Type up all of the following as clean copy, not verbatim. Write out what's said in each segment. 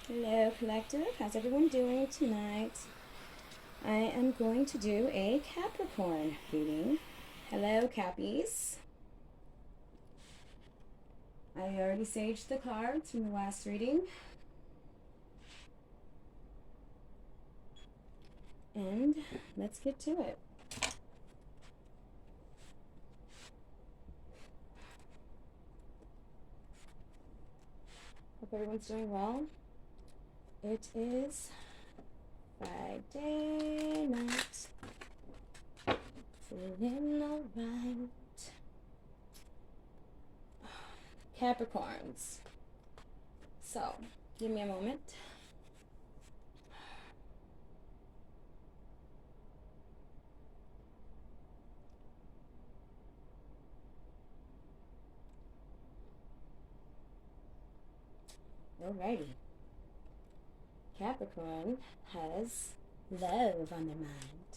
Hello, collective. How's everyone doing tonight? I am going to do a Capricorn reading. Hello, Cappies. I already saged the cards from the last reading. And let's get to it. Hope everyone's doing well. It is Friday night. Feeling alright. Capricorns. So, give me a moment. Alrighty. Capricorn has love on their mind.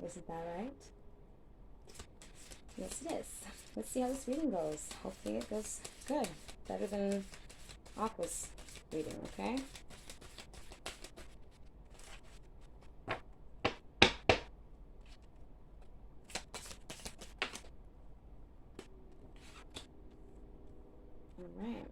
Isn't that right? Yes, it is. Let's see how this reading goes. Hopefully it goes good. Better than Aqua's reading, okay? Alright.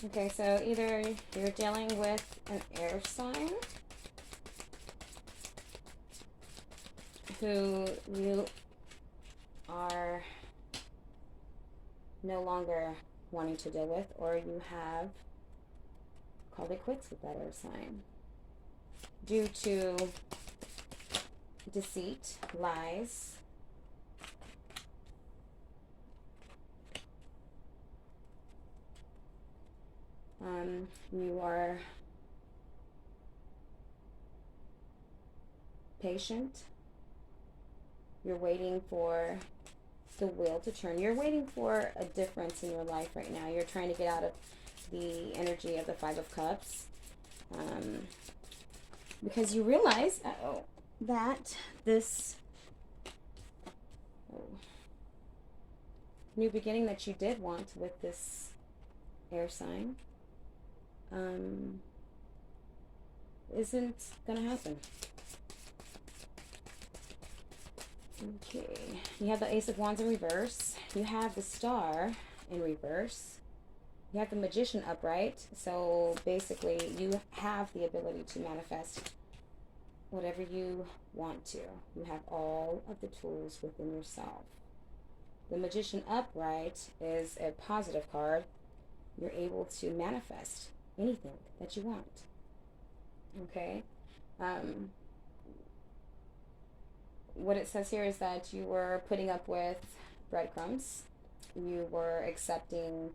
Okay, so either you're dealing with an air sign who you are no longer wanting to deal with, or you have called it quits with that air sign due to deceit, lies, you are patient. You're waiting for the wheel to turn. You're waiting for a difference in your life right now. You're trying to get out of the energy of the Five of Cups. Because you realize that this new beginning that you did want with this air sign isn't gonna happen. Okay, you have the Ace of Wands in reverse. You have the Star in reverse. You have the Magician upright. So basically you have the ability to manifest whatever you want to. You have all of the tools within yourself. The Magician upright is a positive card. You're able to manifest anything that you want. Okay? What it says here is that you were putting up with breadcrumbs. You were accepting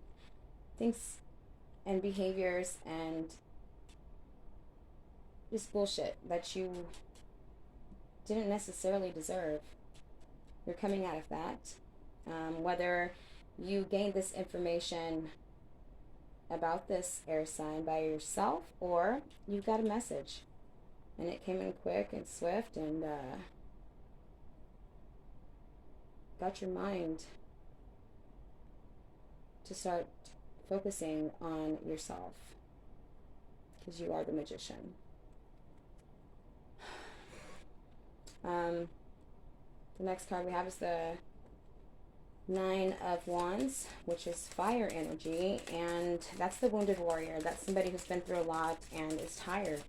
things and behaviors and just bullshit that you didn't necessarily deserve. You're coming out of that. Whether you gained this information about this air sign by yourself or you got a message and it came in quick and swift and got your mind to start focusing on yourself, because you are the Magician. The next card we have is the Nine of Wands, which is fire energy, and that's the wounded warrior. That's somebody who's been through a lot and is tired.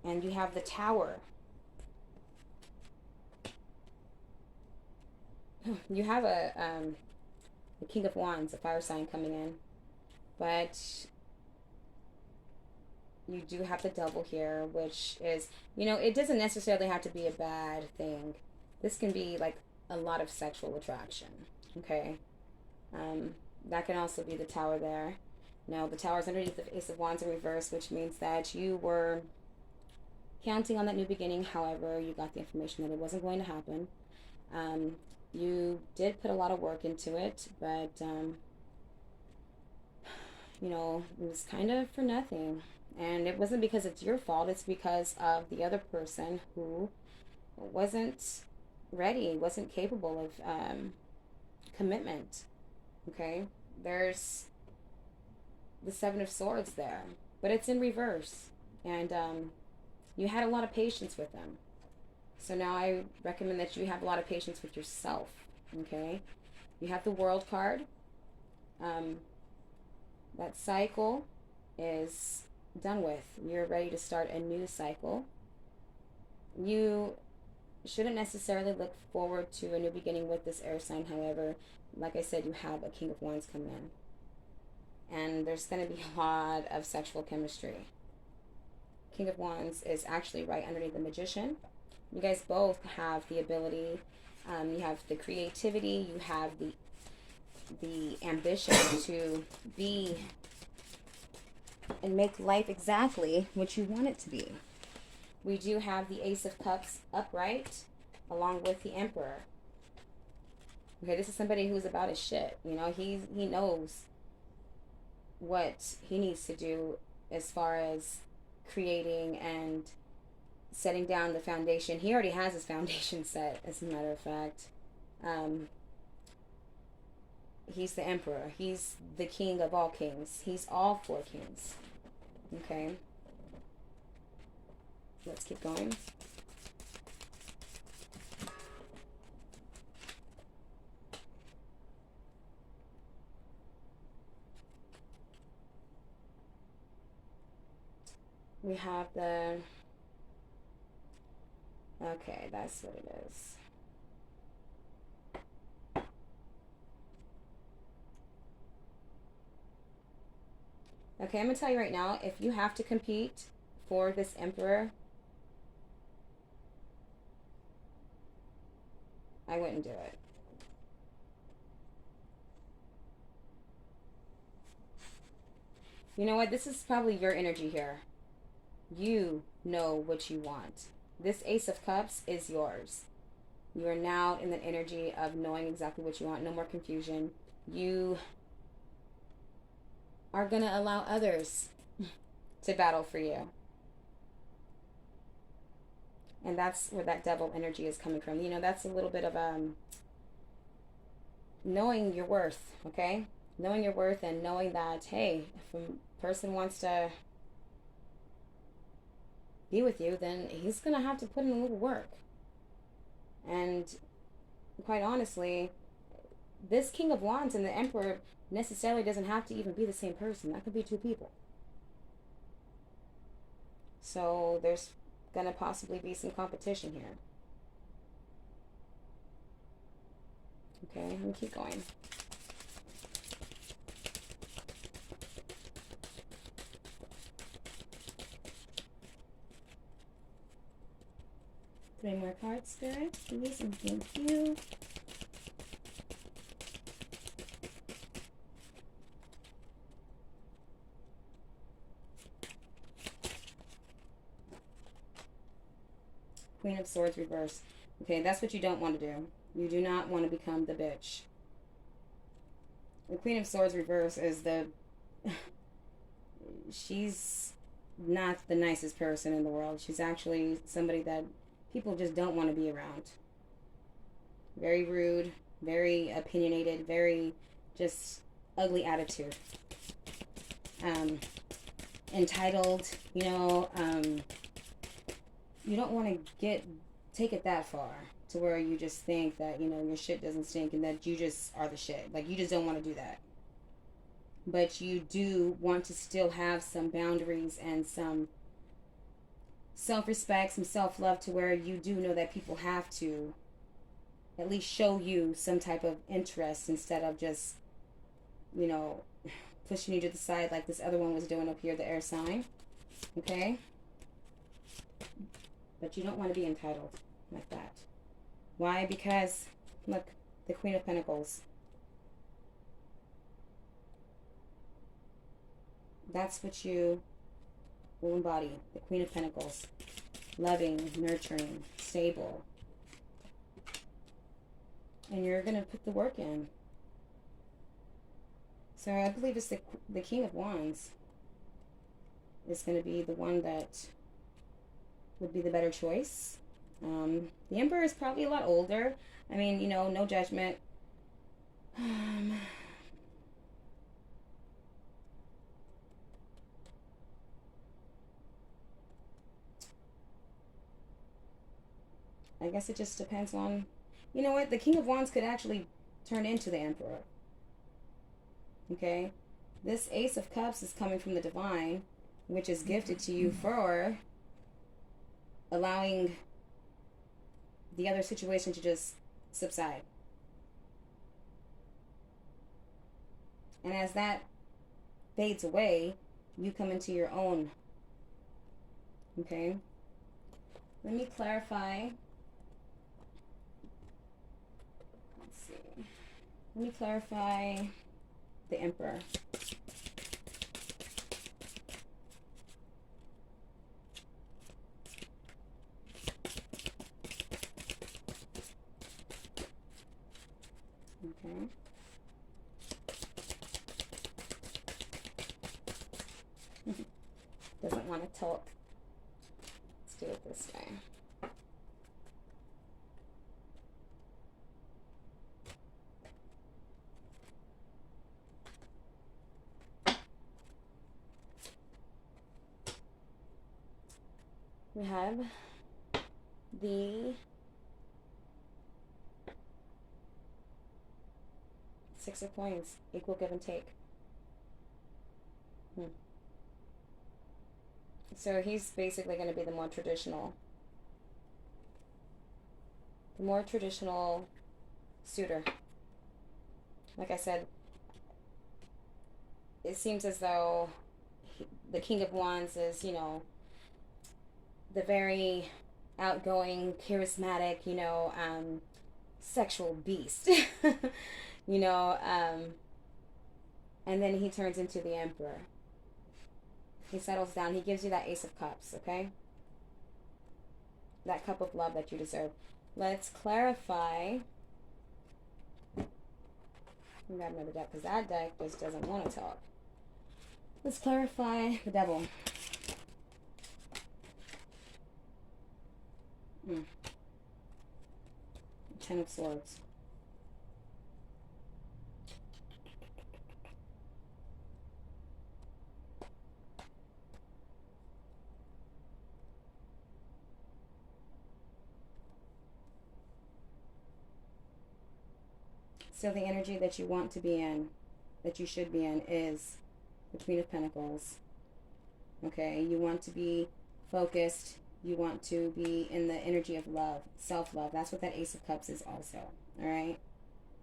And you have the Tower. You have the King of Wands, a fire sign coming in, but you do have the double here, which is, it doesn't necessarily have to be a bad thing. This can be like a lot of sexual attraction, okay? That can also be the tower there. No, the tower is underneath the Ace of Wands in reverse, which means that you were counting on that new beginning. However, you got the information that it wasn't going to happen. You did put a lot of work into it, but, it was kind of for nothing. And it wasn't because it's your fault. It's because of the other person who wasn't ready, wasn't capable of commitment. Okay? There's the Seven of Swords there, but it's in reverse. And you had a lot of patience with them. So now I recommend that you have a lot of patience with yourself. Okay? You have the World card. That cycle is done with. You're ready to start a new cycle. You shouldn't necessarily look forward to a new beginning with this air sign. However, like I said, you have a King of Wands coming in. And there's going to be a lot of sexual chemistry. King of Wands is actually right underneath the Magician. You guys both have the ability. You have the creativity. You have the ambition to be and make life exactly what you want it to be. We do have the Ace of Cups upright along with the Emperor. Okay, this is somebody who's about his shit. He knows what he needs to do as far as creating and setting down the foundation. He already has his foundation set, as a matter of fact. He's the Emperor. He's the king of all kings. He's all four kings. Okay. Let's keep going. We have the... Okay, that's what it is. Okay, I'm going to tell you right now, if you have to compete for this Emperor, I wouldn't do it. You know what? This is probably your energy here. You know what you want. This Ace of Cups is yours. You are now in the energy of knowing exactly what you want. No more confusion. You are going to allow others to battle for you. And that's where that devil energy is coming from. That's a little bit of knowing your worth, okay? Knowing your worth and knowing that, hey, if a person wants to be with you, then he's going to have to put in a little work. And quite honestly, this King of Wands and the Emperor necessarily doesn't have to even be the same person. That could be two people. So there's going to possibly be some competition here. Okay, let me keep going. Three more cards, Spirit, please, and thank you. Queen of Swords reverse. Okay, that's what you don't want to do. You do not want to become the bitch. The Queen of Swords reverse is she's not the nicest person in the world. She's actually somebody that people just don't want to be around. Very rude, very opinionated, very just ugly attitude. Entitled, you don't want to take it that far to where you just think that, your shit doesn't stink and that you just are the shit. Like, you just don't want to do that. But you do want to still have some boundaries and some self-respect, some self-love to where you do know that people have to at least show you some type of interest instead of just, pushing you to the side like this other one was doing up here, the air sign. Okay? But you don't want to be entitled like that. Why? Because, look, the Queen of Pentacles. That's what you will embody. The Queen of Pentacles. Loving, nurturing, stable. And you're going to put the work in. So I believe it's the King of Wands is going to be the one that would be the better choice. The Emperor is probably a lot older. I mean, you know, no judgment. I guess it just depends on, you know what, the King of Wands could actually turn into the Emperor. Okay? This Ace of Cups is coming from the Divine, which is gifted to you for allowing the other situation to just subside. And as that fades away, you come into your own. Okay? Let me clarify. Let's see. Let me clarify the Emperor. Okay. Doesn't want to talk. Let's do it this way. We have the Six of Coins, equal give and take. So he's basically going to be the more traditional suitor. Like I said, it seems as though the King of Wands is, you know, the very outgoing, charismatic, you know, sexual beast. You know, and then he turns into the Emperor. He settles down. He gives you that Ace of Cups, okay? That cup of love that you deserve. Let's clarify. We got another deck because that deck just doesn't want to talk. Let's clarify the Devil. Ten of Swords. So the energy that you want to be in, that you should be in, is the Queen of Pentacles. Okay, you want to be focused. You want to be in the energy of love, self-love. That's what that Ace of Cups is also, all right?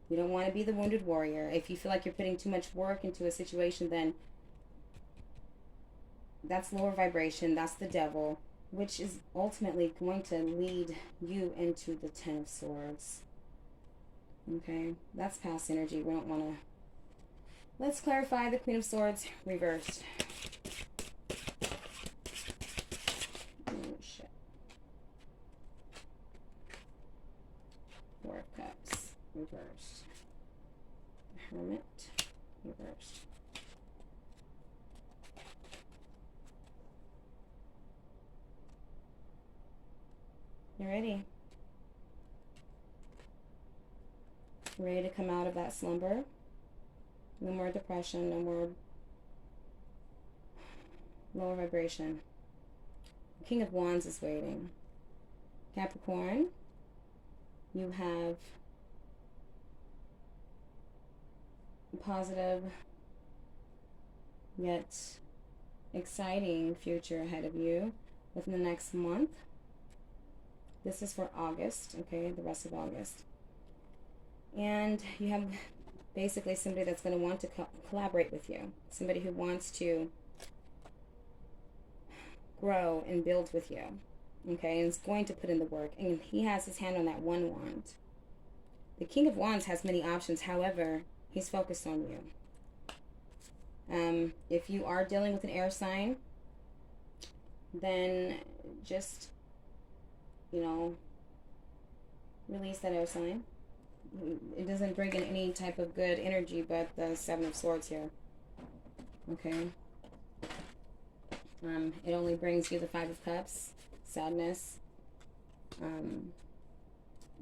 You don't want to be the wounded warrior. If you feel like you're putting too much work into a situation, then that's lower vibration. That's the devil, which is ultimately going to lead you into the Ten of Swords. Okay, that's past energy. We don't want to. Let's clarify the Queen of Swords reversed. Oh, shit. Four of Cups reversed. The Hermit reversed. You ready? Ready to come out of that slumber? No more depression, no more lower vibration. The King of Wands is waiting. Capricorn, you have a positive yet exciting future ahead of you within the next month. This is for August, okay, the rest of August. And you have basically somebody that's going to want to collaborate with you. Somebody who wants to grow and build with you. Okay, and is going to put in the work. And he has his hand on that one wand. The King of Wands has many options. However, he's focused on you. If you are dealing with an air sign, then just, you know, release that air sign. It doesn't bring in any type of good energy but the Seven of Swords here. Okay. It only brings you the Five of Cups, sadness.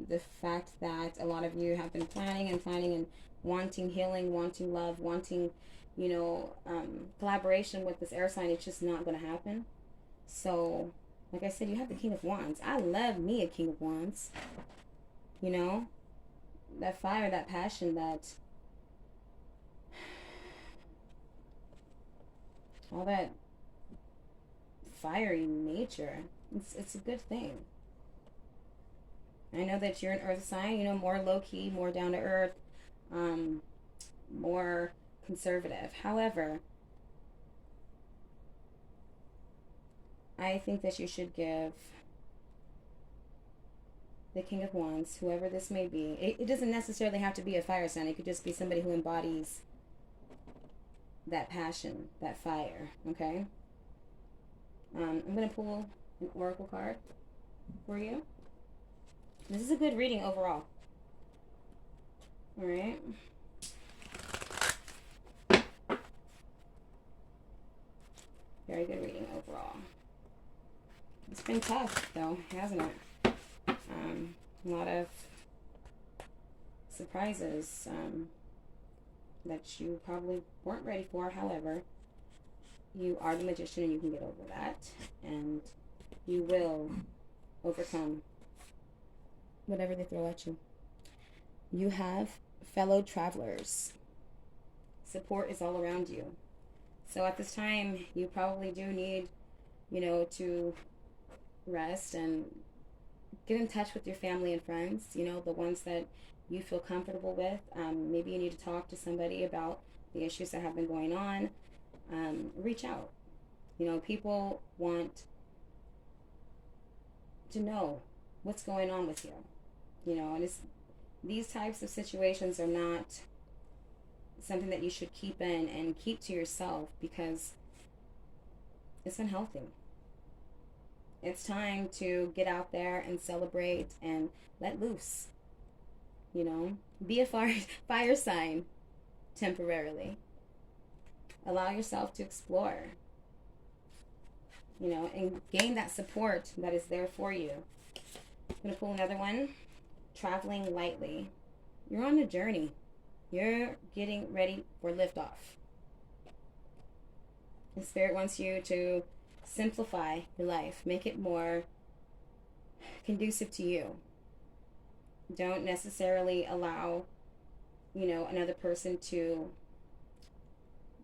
The fact that a lot of you have been planning and wanting healing, wanting love, wanting, you know, collaboration with this air sign. It's just not going to happen. So, like I said, you have the King of Wands. I love me a King of Wands. You know, that fire, that passion, that all that fiery nature. It's a good thing. I know that you're an earth sign, you know, more low-key, more down to earth, more conservative. However, I think that you should give the King of Wands, whoever this may be. It doesn't necessarily have to be a fire sign. It could just be somebody who embodies that passion, that fire, okay? I'm going to pull an oracle card for you. This is a good reading overall. All right. Very good reading overall. It's been tough, though, hasn't it? A lot of surprises that you probably weren't ready for. However, you are the Magician and you can get over that. And you will overcome whatever they throw at you. You have fellow travelers. Support is all around you. So at this time, you probably do need, you know, to rest and get in touch with your family and friends, you know, the ones that you feel comfortable with. Maybe you need to talk to somebody about the issues that have been going on. Reach out. You know, people want to know what's going on with you. You know, and these types of situations are not something that you should keep in and keep to yourself because it's unhealthy. It's time to get out there and celebrate and let loose. You know, be a fire sign temporarily. Allow yourself to explore, you know, and gain that support that is there for you. I'm going to pull another one. Traveling lightly. You're on a journey. You're getting ready for liftoff. The Spirit wants you to simplify your life. Make it more conducive to you. Don't necessarily allow, you know, another person to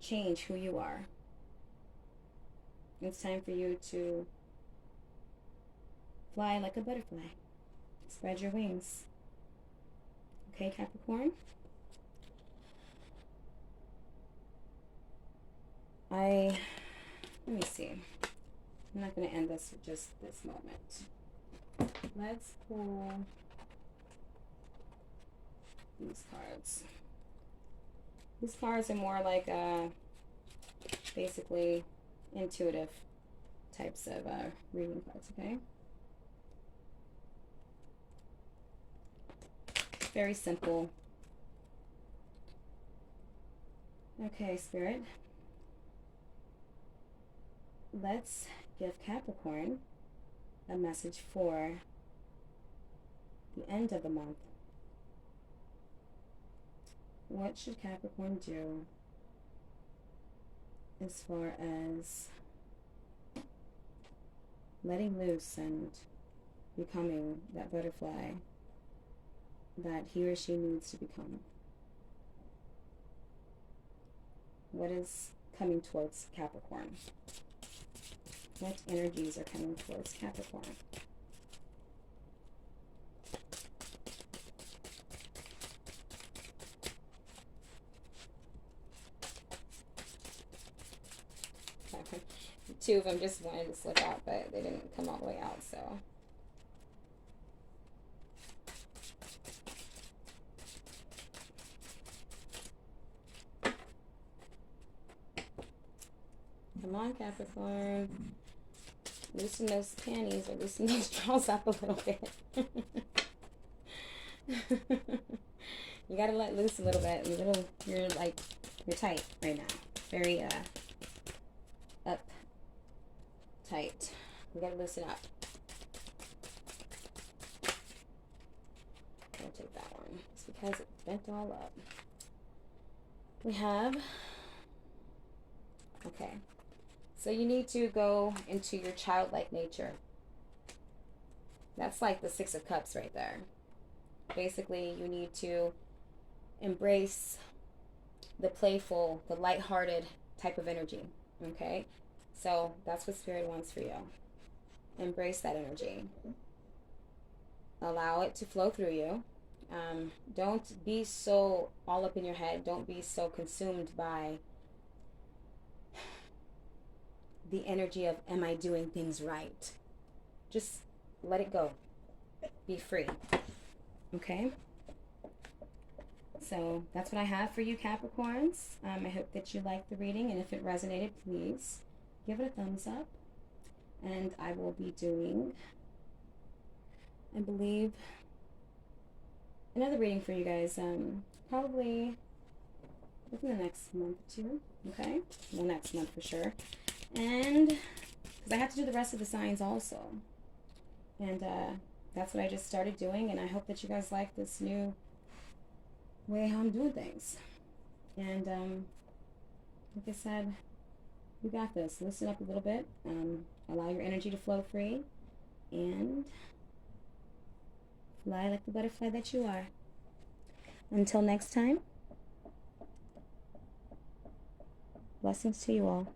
change who you are. It's time for you to fly like a butterfly. Spread your wings. Okay, Capricorn? Let me see. I'm not going to end this with just this moment. Let's pull these cards. These cards are more like basically intuitive types of reading cards, okay? Very simple. Okay, Spirit. Let's give Capricorn a message for the end of the month. What should Capricorn do as far as letting loose and becoming that butterfly that he or she needs to become? What is coming towards Capricorn? What energies are coming towards Capricorn? Two of them just wanted to slip out, but they didn't come all the way out, so. Come on, Capricorn. Loosen those panties or loosen those drawers up a little bit. You gotta let loose a little bit. You're tight right now. Very up tight. You gotta loosen up. I'll take that one. It's because it bent all up. We have, okay. So you need to go into your childlike nature. That's like the Six of Cups right there. Basically, you need to embrace the playful, the lighthearted type of energy, okay? So that's what Spirit wants for you. Embrace that energy. Allow it to flow through you. Don't be so all up in your head. Don't be so consumed by the energy of, am I doing things right? Just let it go. Be free. Okay? So that's what I have for you, Capricorns. I hope that you liked the reading, and if it resonated, please give it a thumbs up. And I will be doing, I believe, another reading for you guys, probably within the next month or two. Okay? Well, next month for sure. And because I have to do the rest of the signs also. And that's what I just started doing, and I hope that you guys like this new way how I'm doing things. And like I said, you got this. Listen up a little bit. Allow your energy to flow free, and fly like the butterfly that you are. Until next time, blessings to you all.